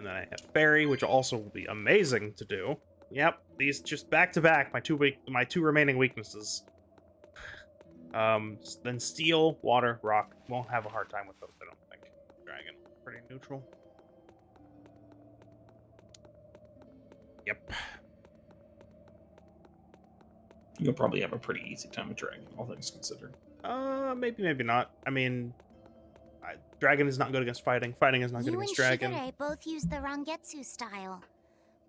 And then I have Fairy, which also will be amazing to do. Yep, these just back to back, my two remaining weaknesses. Then Steel, Water, Rock. Won't have a hard time with those, I don't think. Dragon, pretty neutral. Yep. You'll probably have a pretty easy time with Dragon, all things considered. Maybe not. I mean, Dragon is not good against fighting. Fighting is not good against Dragon. You and Shigure both use the Rangetsu style.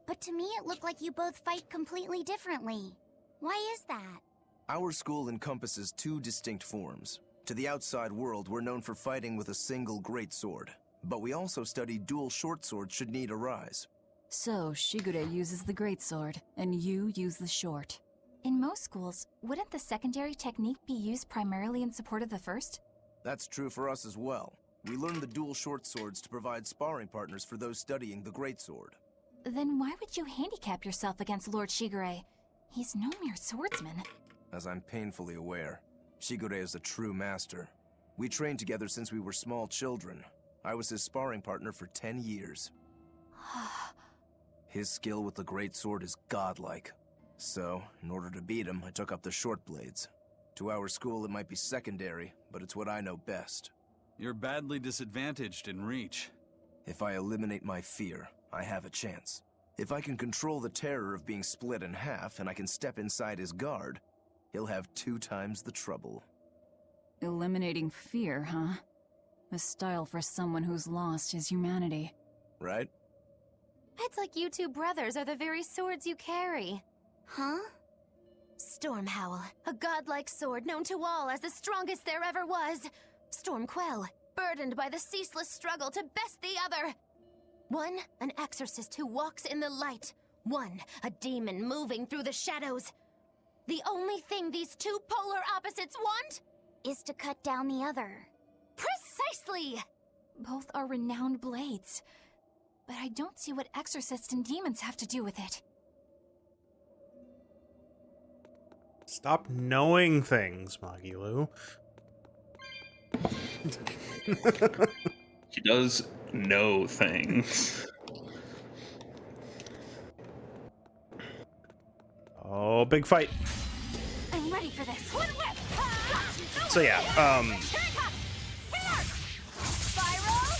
But to me, it looked like you both fight completely differently. Why is that? Our school encompasses two distinct forms. To the outside world, we're known for fighting with a single greatsword. But we also study dual short swords should need arise. So, Shigure uses the greatsword, and you use the short. In most schools, wouldn't the secondary technique be used primarily in support of the first? That's true for us as well. We learn the dual short swords to provide sparring partners for those studying the greatsword. Then why would you handicap yourself against Lord Shigure? He's no mere swordsman. As I'm painfully aware, Shigure is a true master. We trained together since we were small children. I was his sparring partner for 10 years. His skill with the greatsword is godlike. So, in order to beat him, I took up the short blades. To our school, it might be secondary, but it's what I know best. You're badly disadvantaged in reach. If I eliminate my fear, I have a chance. If I can control the terror of being split in half and I can step inside his guard, he'll have 2 times the trouble. Eliminating fear, huh? A style for someone who's lost his humanity. Right? It's like you two brothers are the very swords you carry. Huh? Stormhowl, a godlike sword known to all as the strongest there ever was. Stormquell, burdened by the ceaseless struggle to best the other. One, an exorcist who walks in the light. One, a demon moving through the shadows. The only thing these two polar opposites want Is to cut down the other. Precisely! Both are renowned blades. But I don't see what exorcists and demons have to do with it. Stop knowing things, Magilu. He does know things. Oh, big fight. I'm ready for this. So yeah,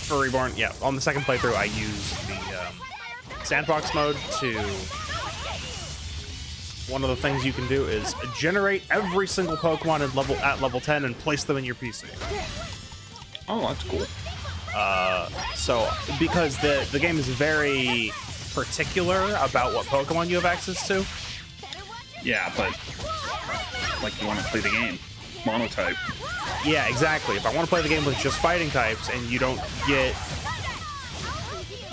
for Reborn, yeah, on the second playthrough, I used the sandbox mode to... One of the things you can do is generate every single Pokemon at level 10 and place them in your PC. Oh, that's cool. So, because the game is very particular about what Pokemon you have access to. Yeah, but like you want to play the game, monotype. Yeah, exactly. If I want to play the game with just fighting types and you don't get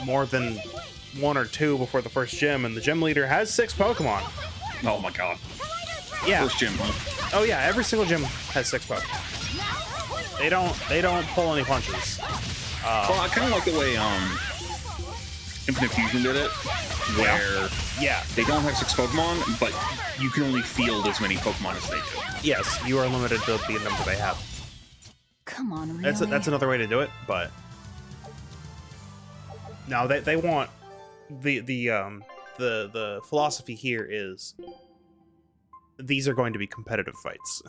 more than 1 or 2 before the first gym, and the gym leader has 6 Pokemon. Oh my god. Yeah. First gym, huh? Oh yeah, every single gym has 6 Pokemon. They don't pull any punches. Well, I kind of like the way Infinite Fusion did it, where they don't have 6 Pokemon, but you can only field as many Pokemon as they do. Yes, you are limited to the number they have. Come on, really? That's another way to do it, but no, they want the philosophy here is these are going to be competitive fights,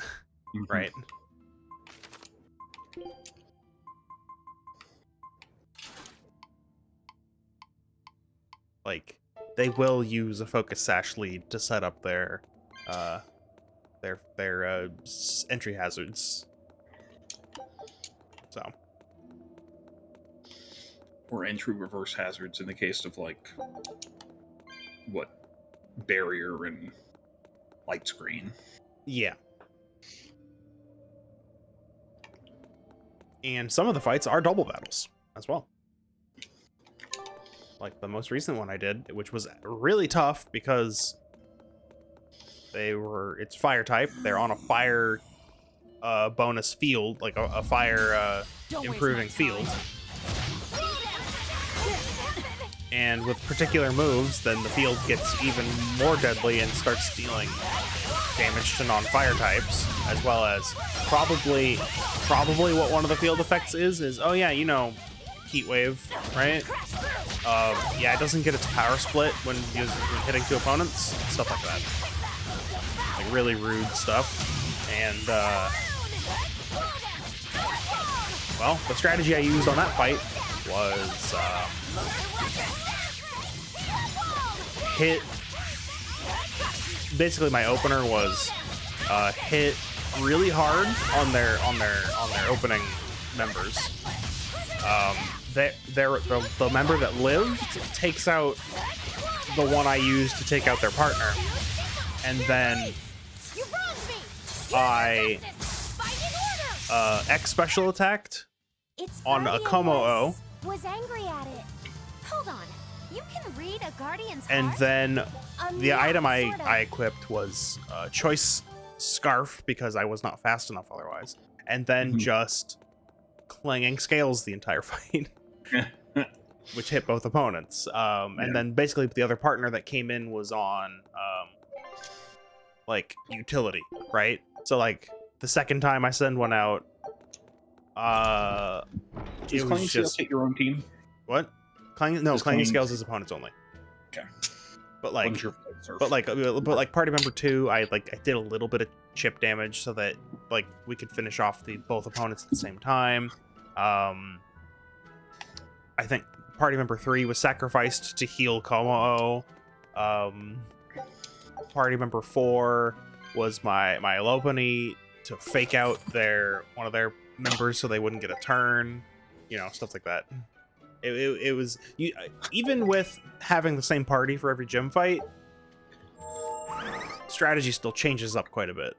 right? Like, they will use a Focus Sash lead to set up their entry hazards. So, Or entry reverse hazards in the case of, like, what, barrier and light screen. yeah. And some of the fights are double battles as well. Like the most recent one I did, which was really tough because it's fire type. They're on a fire bonus field, like a fire improving field. And with particular moves, then the field gets even more deadly and starts dealing damage to non-fire types, as well as probably what one of the field effects is oh yeah, you know, heat wave, right? Yeah, it doesn't get its power split when you're hitting two opponents, stuff like that. Like really rude stuff. And well, the strategy I used on that fight was hit. Basically, my opener was hit really hard on their opening members. The member that lived takes out the one I used to take out their partner, and then I X special attacked on a Como-O. Was angry at it. Hold on. You can read a guardian's And heart? then the Yeah, item sorta. I equipped was Choice Scarf because I was not fast enough otherwise. And then just clanging scales the entire fight, which hit both opponents. And then basically the other partner that came in was on like utility, right? So like the second time I send one out, Does it Clanging was Scales just hit your own team? what? Clanging scales is opponents only. Okay. But like, party member 2, I did a little bit of chip damage so that like we could finish off both opponents at the same time. I think party member 3 was sacrificed to heal Como-O. Party member 4 was my Lopani to fake out one of their members so they wouldn't get a turn. You know, stuff like that. It was even with having the same party for every gym fight, strategy still changes up quite a bit.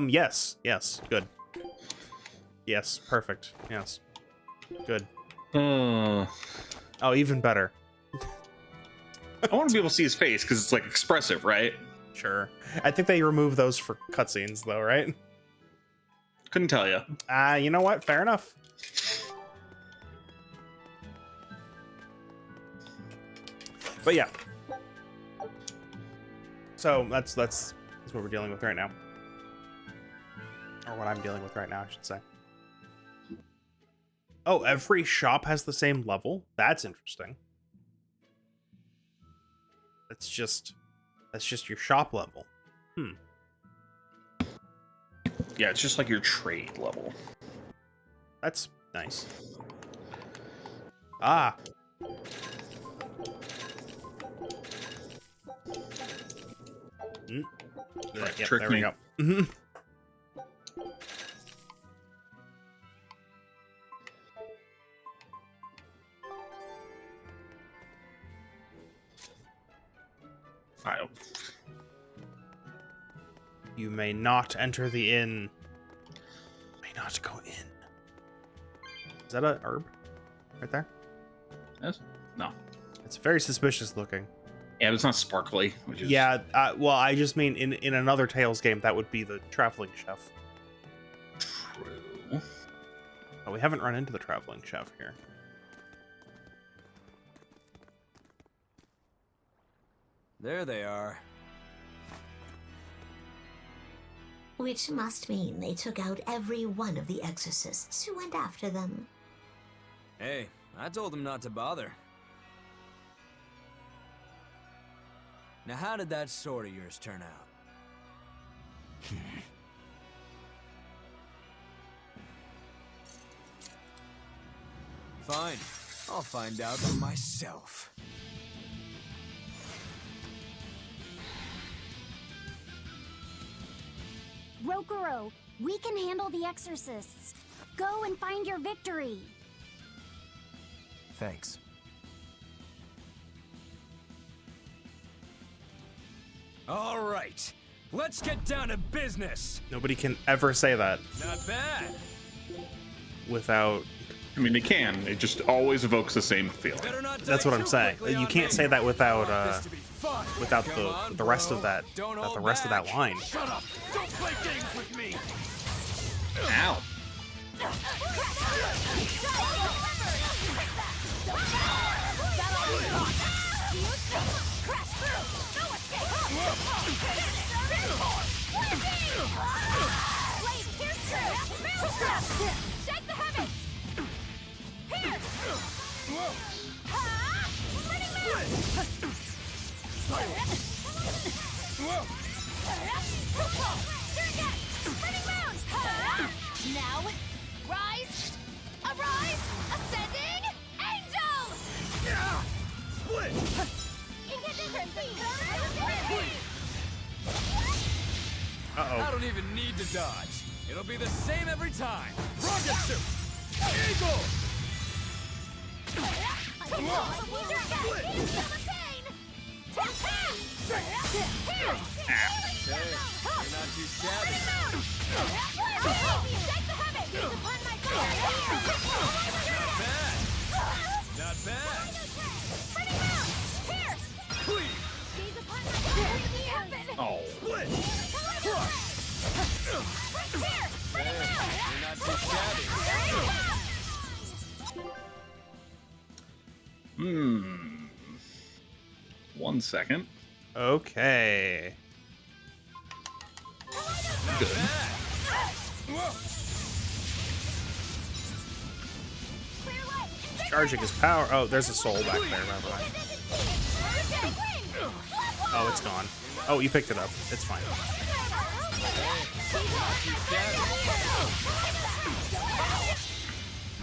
Yes, good. Yes, perfect. Yes, good. Oh, even better. I want to be able to see his face because it's like expressive, right? Sure. I think they remove those for cutscenes, though, right? Couldn't tell you. You know what? Fair enough. But yeah. So that's what we're dealing with right now. Or what I'm dealing with right now, I should say. Oh, every shop has the same level? That's interesting. That's just your shop level. Yeah, it's just like your trade level. That's nice. Ah. Right, yep, trick there me. we go. Mhm. You may not enter the inn. May not go in. Is that an herb? Right there? Yes? No. It's very suspicious looking. Yeah, but it's not sparkly. Which is... Yeah, well, I just mean in another Tales game, that would be the traveling chef. True. Oh, we haven't run into the traveling chef here. There they are. Which must mean they took out every one of the exorcists who went after them. Hey, I told them not to bother. Now how did that sword of yours turn out? Fine, I'll find out for myself. Rokuro, we can handle the exorcists. Go and find your victory. Thanks. All right, let's get down to business. Nobody can ever say that Not bad. without... I mean, they can. It just always evokes the same feeling. Better not die That's what I'm too saying. quickly You on can't me. say that without I want this to be fun. without Come on, the rest bro. of that Don't without the hold rest of that back. line. Shut up! Don't play games with me. Ow. Now, rise, arise, ascending, angel! Split! Uh-oh. I don't even need to dodge. It'll be the same every time. Rocketsu! Eagle! You're not too shabby. Not bad. Not bad. Oh. Split! You're not too shabby. Hmm. 1 second. Okay. Good. Charging his power. Oh, there's a soul back there. Remember that. Oh, it's gone. Oh, you picked it up. It's fine.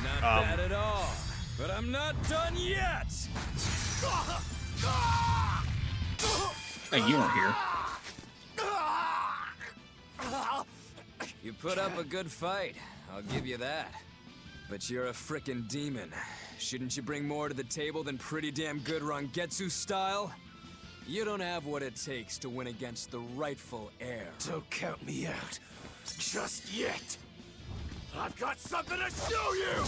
Not bad at all. But I'm not done yet. Hey, you weren't here. You put up a good fight, I'll give you that. But you're a frickin' demon. Shouldn't you bring more to the table than pretty damn good Rangetsu style? You don't have what it takes to win against the rightful heir. Don't count me out. Just yet. I've got something to show you!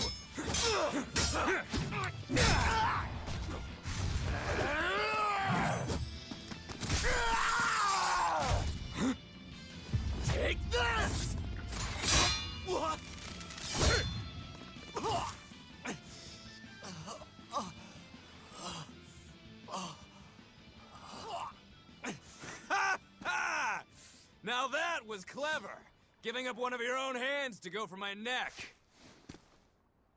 Take this! What? Now that was clever! Giving up one of your own hands to go for my neck.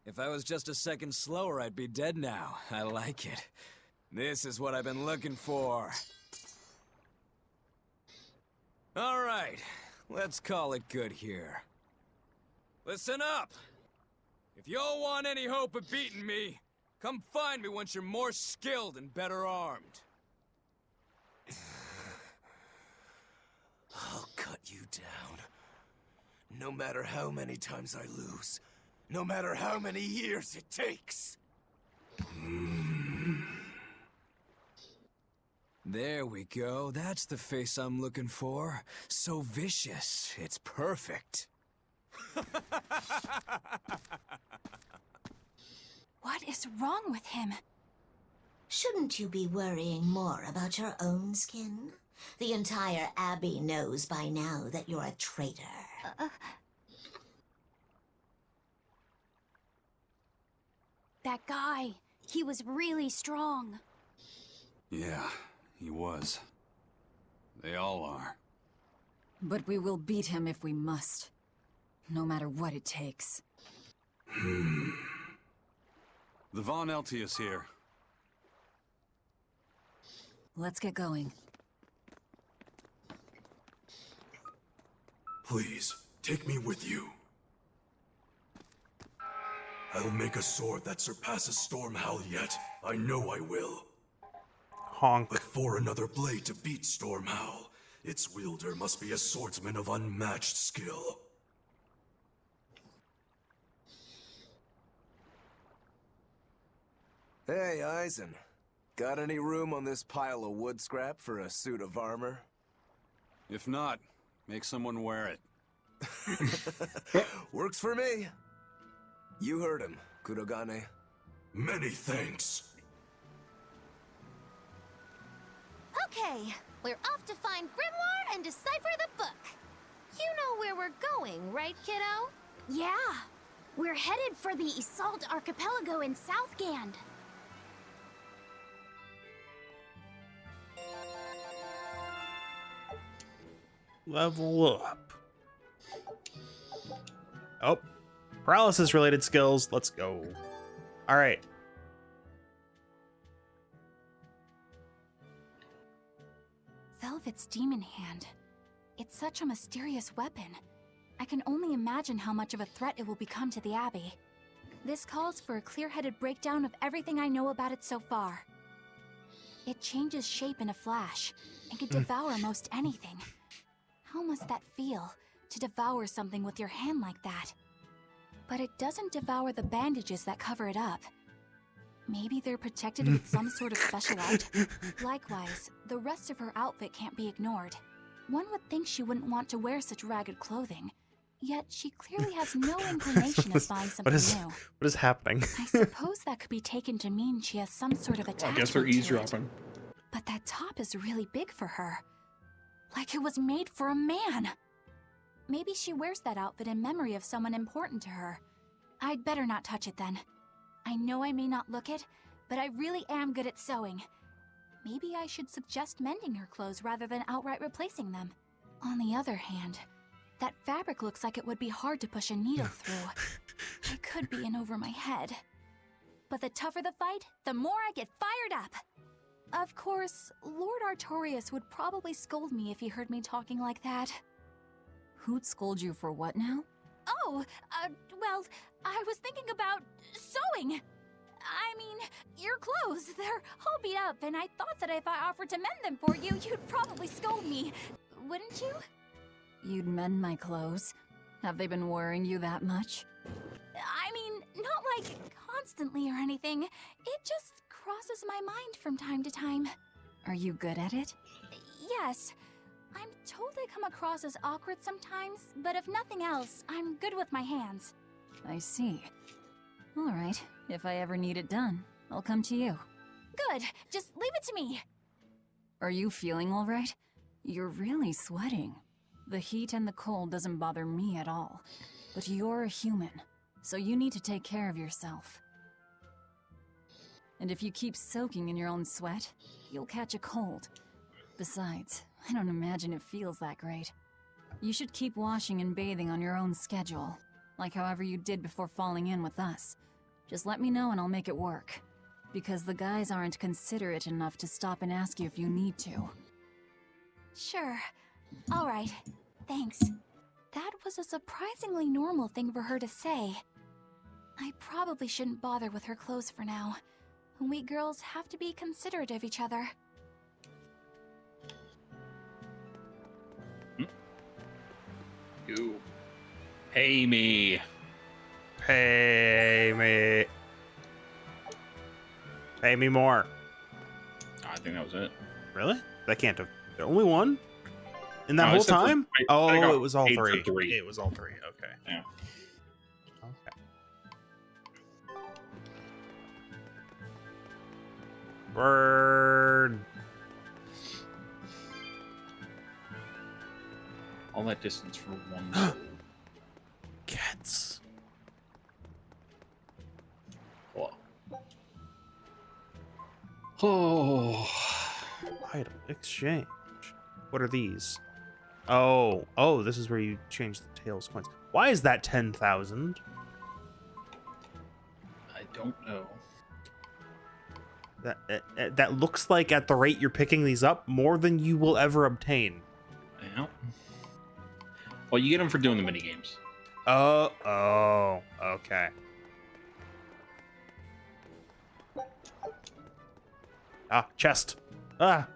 If I was just a second slower, I'd be dead now. I like it. This is what I've been looking for. All right, let's call it good here. Listen up! If y'all want any hope of beating me, come find me once you're more skilled and better armed. I'll cut you down. No matter how many times I lose. No matter how many years it takes. There we go. That's the face I'm looking for. So vicious. It's perfect. What is wrong with him? Shouldn't you be worrying more about your own skin? The entire Abbey knows by now that you're a traitor. That guy, he was really strong. Yeah, he was. They all are. But we will beat him if we must. No matter what it takes. The Von Eltius here. Let's get going. Please, take me with you. I'll make a sword that surpasses Stormhowl yet. I know I will. Honk. But for another blade to beat Stormhowl, its wielder must be a swordsman of unmatched skill. Hey, Eisen. Got any room on this pile of wood scrap for a suit of armor? If not, make someone wear it. Works for me. You heard him, Kurogane. Many thanks. Okay, we're off to find Grimoire and decipher the book. You know where we're going, right, kiddo? Yeah, we're headed for the Isolde Archipelago in Southgand. Level up. Oh, paralysis related skills. Let's go. All right. with its demon hand. It's such a mysterious weapon. I can only imagine how much of a threat it will become to the Abbey. This calls for a clear-headed breakdown of everything I know about it so far. It changes shape in a flash, and can devour most anything. How must that feel, to devour something with your hand like that? But it doesn't devour the bandages that cover it up. Maybe they're protected with some sort of special art? Likewise, the rest of her outfit can't be ignored. One would think she wouldn't want to wear such ragged clothing. Yet she clearly has no inclination of buying something new. What is happening? I suppose that could be taken to mean she has some sort of attachment I guess they're to it. eavesdropping. But that top is really big for her. Like it was made for a man. Maybe she wears that outfit in memory of someone important to her. I'd better not touch it then. I know I may not look it, but I really am good at sewing. Maybe I should suggest mending her clothes rather than outright replacing them. On the other hand, that fabric looks like it would be hard to push a needle through. I could be in over my head. But the tougher the fight, the more I get fired up. Of course, Lord Artorias would probably scold me if he heard me talking like that. Who'd scold you for what now? Oh, well, I was thinking about sewing. I mean, your clothes, they're all beat up, and I thought that if I offered to mend them for you, you'd probably scold me. Wouldn't you? You'd mend my clothes? Have they been worrying you that much? I mean, not like constantly or anything. It just crosses my mind from time to time. Are you good at it? Yes. I'm told I come across as awkward sometimes, but if nothing else, I'm good with my hands. I see. All right, if I ever need it done, I'll come to you. Good, just leave it to me. Are you feeling all right? You're really sweating. The heat and the cold doesn't bother me at all, but you're a human, so you need to take care of yourself. And if you keep soaking in your own sweat, you'll catch a cold. Besides, I don't imagine it feels that great. You should keep washing and bathing on your own schedule, like however you did before falling in with us. Just let me know and I'll make it work. Because the guys aren't considerate enough to stop and ask you if you need to. Sure. All right. Thanks. That was a surprisingly normal thing for her to say. I probably shouldn't bother with her clothes for now. We girls have to be considerate of each other. You pay me. Pay me. Pay me more. I think that was it. Really? That can't have... The only one? In that whole time? It was all three. It was all three. Okay. Yeah. Okay. Bird. All that distance for one. Cats. Oh. Item exchange. What are these? Oh, this is where you change the tails coins. Why is that 10,000? I don't know. That looks like at the rate you're picking these up, more than you will ever obtain. Yeah. Well, you get them for doing the mini games. Oh, okay. Ah, chest. Ah.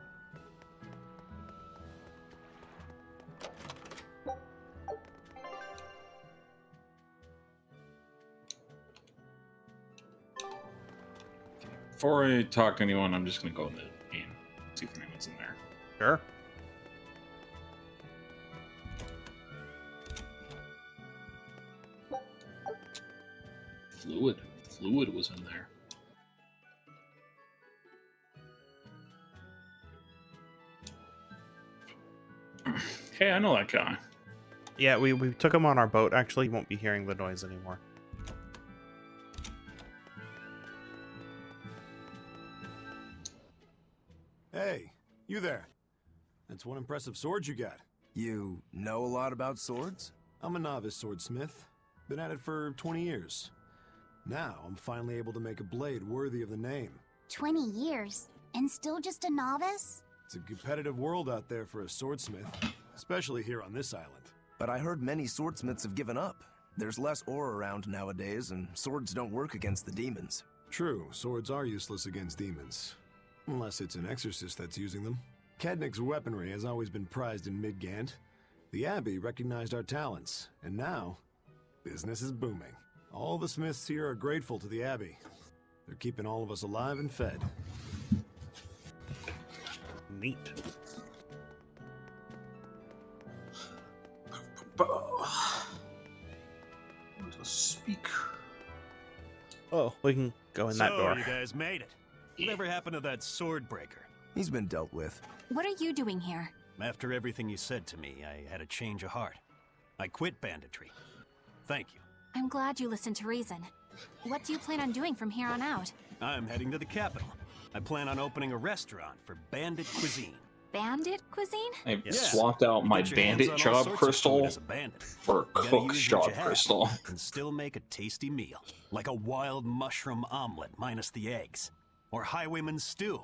Before I talk to anyone, I'm just going to go in the game, see if anyone's in there. Sure. Fluid was in there. Hey, I know that guy. Yeah, we took him on our boat. Actually, you won't be hearing the noise anymore. Hey, you there. That's one impressive sword you got. You know a lot about swords? I'm a novice swordsmith. Been at it for 20 years. Now, I'm finally able to make a blade worthy of the name. 20 years? And still just a novice? It's a competitive world out there for a swordsmith, especially here on this island. But I heard many swordsmiths have given up. There's less ore around nowadays, and swords don't work against the demons. True, swords are useless against demons. Unless it's an exorcist that's using them. Kednik's weaponry has always been prized in Midgand. The Abbey recognized our talents, and now, business is booming. All the smiths here are grateful to the Abbey. They're keeping all of us alive and fed. Neat. To speak. Oh, we can go in that door. So, you guys made it. Whatever happened to that sword breaker? He's been dealt with. What are you doing here? After everything you said to me, I had a change of heart. I quit banditry. Thank you. I'm glad you listened to reason. What do you plan on doing from here on out? I'm heading to the capital. I plan on opening a restaurant for bandit cuisine. Bandit cuisine? I've Yes. swapped out my You get your bandit hands on all job sorts of crystal food as a bandit. for a You gotta cook's use what job you have crystal. and still make a tasty meal. Like a wild mushroom omelet minus the eggs. Or highwayman's stew.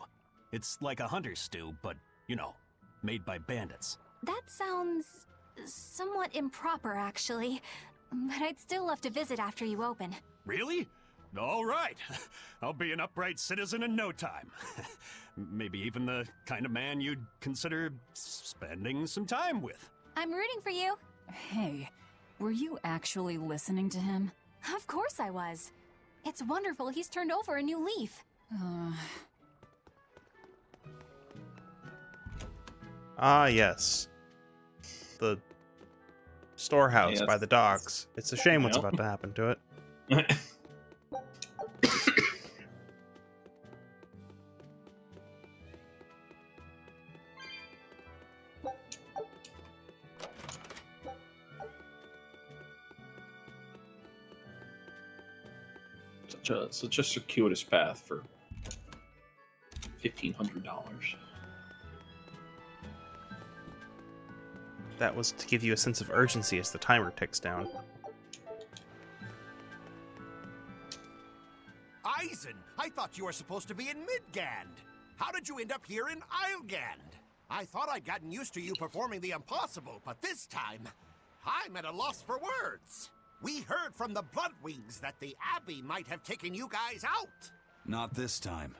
It's like a hunter's stew, but, you know, made by bandits. That sounds somewhat improper, actually. But I'd still love to visit after you open. Really? All right. I'll be an upright citizen in no time. Maybe even the kind of man you'd consider spending some time with. I'm rooting for you. Hey, were you actually listening to him? Of course I was. It's wonderful he's turned over a new leaf. Ah, yes. The storehouse by the docks. It's a shame what's about to happen to it. Such a circuitous path for $1,500. That was to give you a sense of urgency as the timer ticks down. Eisen, I thought you were supposed to be in Midgand. How did you end up here in Islegand? I thought I'd gotten used to you performing the impossible, but this time, I'm at a loss for words. We heard from the Bloodwings that the Abbey might have taken you guys out. Not this time,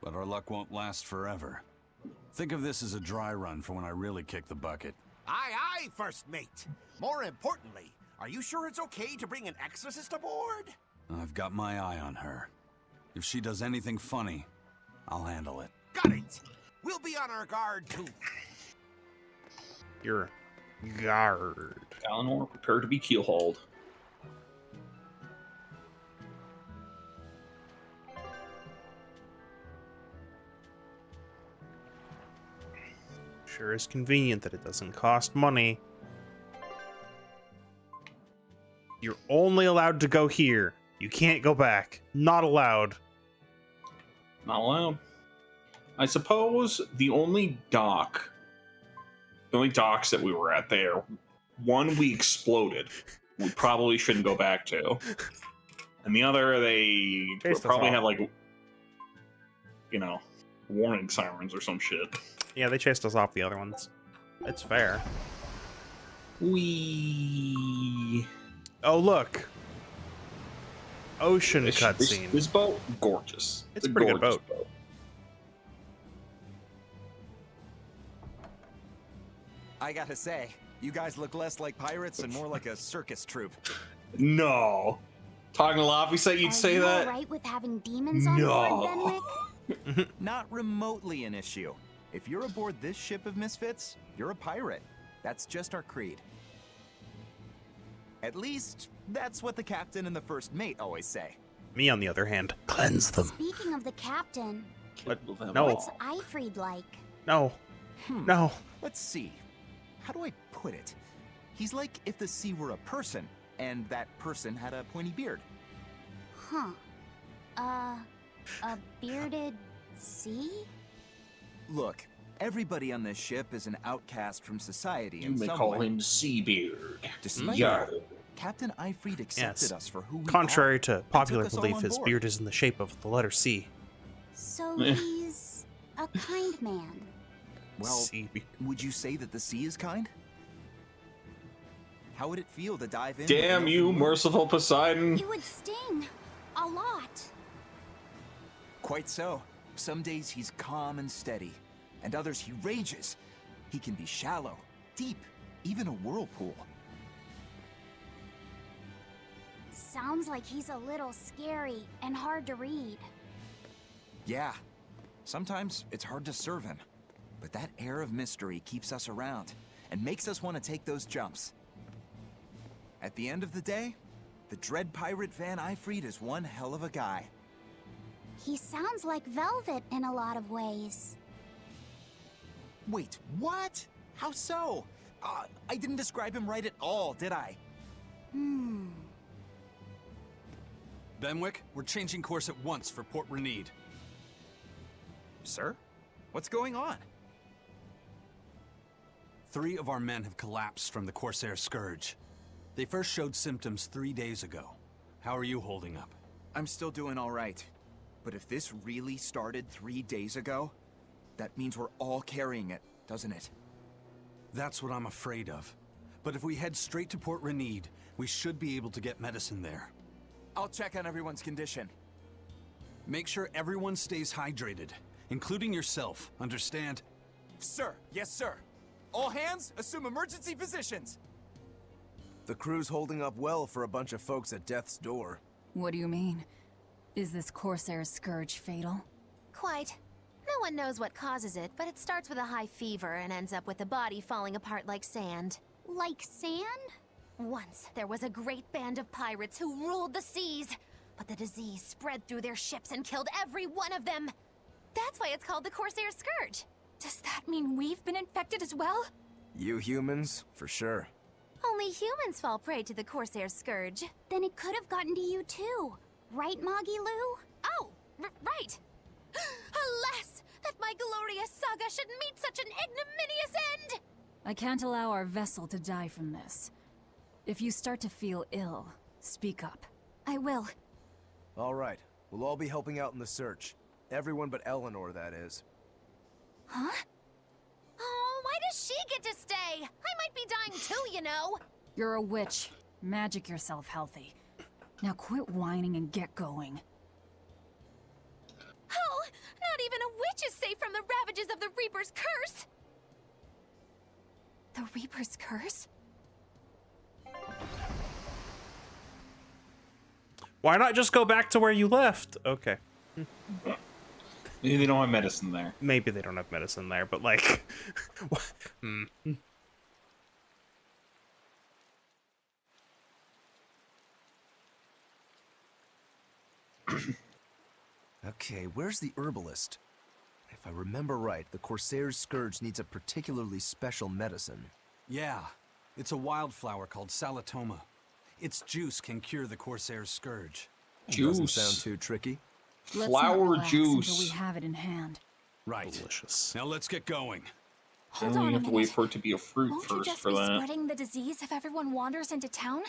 but our luck won't last forever. Think of this as a dry run for when I really kick the bucket. Aye, aye, First Mate. More importantly, are you sure it's okay to bring an exorcist aboard? I've got my eye on her. If she does anything funny, I'll handle it. Got it. We'll be on our guard, too. Your guard. Eleanor, prepare to be keelhauled. Sure is convenient that it doesn't cost money. You're only allowed to go here. You can't go back. Not allowed. Not allowed. I suppose the only docks that we were at there, one we exploded. We probably shouldn't go back to. And the other, they probably have, like, you know, warning sirens or some shit. Yeah, they chased us off the other ones. It's fair. Wee. Oh, look. Ocean cutscene. This boat, gorgeous. It's a pretty good boat. I gotta say, you guys look less like pirates and more like a circus troupe. No. Talking to Loppy said you'd say that? Are you alright with having demons on board, Benwick? Not remotely an issue. If you're aboard this ship of misfits, you're a pirate. That's just our creed. At least, that's what the captain and the first mate always say. Me, on the other hand, cleanse them. Speaking of the captain, No. what's Eifried like? No. No. Let's see. How do I put it? He's like if the sea were a person, and that person had a pointy beard. Huh. A bearded sea? Look, everybody on this ship is an outcast from society You in may some call way. him Seabeard. Despite Yeah. that, Captain Eifried accepted Yes. us for who we Contrary are to and popular took us all belief, on his board. beard is in the shape of the letter C. So he's a kind man. Well, would you say that the sea is kind? How would it feel to dive in? Damn you, merciful Poseidon. It would sting. A lot. Quite so. Some days he's calm and steady, and others he rages. He can be shallow, deep, even a whirlpool. Sounds like he's a little scary and hard to read. Yeah. Sometimes it's hard to serve him, but that air of mystery keeps us around and makes us want to take those jumps. At the end of the day, the dread pirate Van Eyfried is one hell of a guy. He sounds like Velvet in a lot of ways. Wait, what? How so? I didn't describe him right at all, did I? Benwick, we're changing course at once for Port Renede. Sir? What's going on? 3 of our men have collapsed from the Corsair Scourge. They first showed symptoms 3 days ago. How are you holding up? I'm still doing all right. But if this really started 3 days ago, that means we're all carrying it, doesn't it? That's what I'm afraid of. But if we head straight to Port Renede, we should be able to get medicine there. I'll check on everyone's condition. Make sure everyone stays hydrated, including yourself, understand? Sir, yes sir. All hands, assume emergency positions. The crew's holding up well for a bunch of folks at death's door. What do you mean? Is this Corsair Scourge fatal? Quite. No one knows what causes it, but it starts with a high fever and ends up with the body falling apart like sand. Like sand? Once, there was a great band of pirates who ruled the seas, but the disease spread through their ships and killed every one of them. That's why it's called the Corsair Scourge. Does that mean we've been infected as well? You humans, for sure. Only humans fall prey to the Corsair Scourge. Then it could have gotten to you too. Right, Moggy Lou? Oh, right. Alas, that my glorious saga should meet such an ignominious end! I can't allow our vessel to die from this. If you start to feel ill, speak up. I will. All right, we'll all be helping out in the search. Everyone but Eleanor, that is. Huh? Oh, why does she get to stay? I might be dying too, you know. You're a witch. Magic yourself healthy. Now quit whining and get going. Oh, not even a witch is safe from the ravages of the Reaper's curse! The Reaper's curse? Why not just go back to where you left? Okay. Maybe they don't have medicine there. Maybe they don't have medicine there, but like... Okay, where's the herbalist? If I remember right, the Corsair's Scourge needs a particularly special medicine. Yeah, it's a wildflower called Salatoma. Its juice can cure the Corsair's Scourge. Doesn't sound too tricky. Let's Flower not relax juice. until we have it in hand. Right. Delicious. Now let's get going. Hold Then on we a have to wait minute. for it to be a fruit Won't you first just for be that. spreading the disease if everyone wanders into town?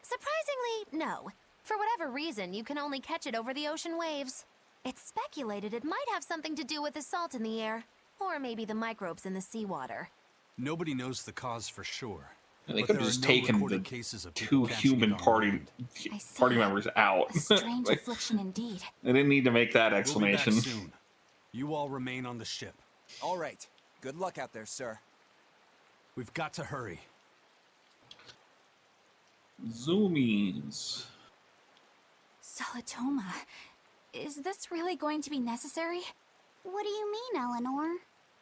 Surprisingly, no. For whatever reason, you can only catch it over the ocean waves. It's speculated it might have something to do with the salt in the air, or maybe the microbes in the seawater. Nobody knows the cause for sure. They but could there have just are no taken the recorded cases of people 2 catching human it on party land. I see. party members out. A strange Like, affliction indeed. they didn't need to make that We'll be explanation. back soon. You all remain on the ship. All right. Good luck out there, sir. We've got to hurry. Zoomies. Salatoma. Is this really going to be necessary? What do you mean, Eleanor?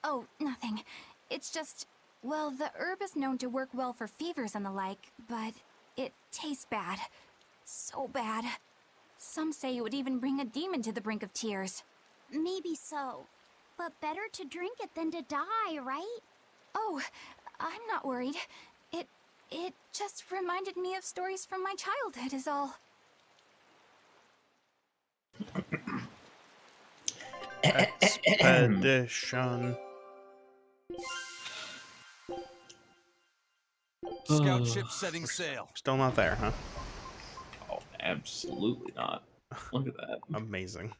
Oh, nothing. It's just, well, the herb is known to work well for fevers and the like, but it tastes bad. So bad. Some say it would even bring a demon to the brink of tears. Maybe so. But better to drink it than to die, right? Oh, I'm not worried. It just reminded me of stories from my childhood is all. Expedition. Scout ship setting sail. Still not there, huh? Oh, absolutely not. Look at that. Amazing.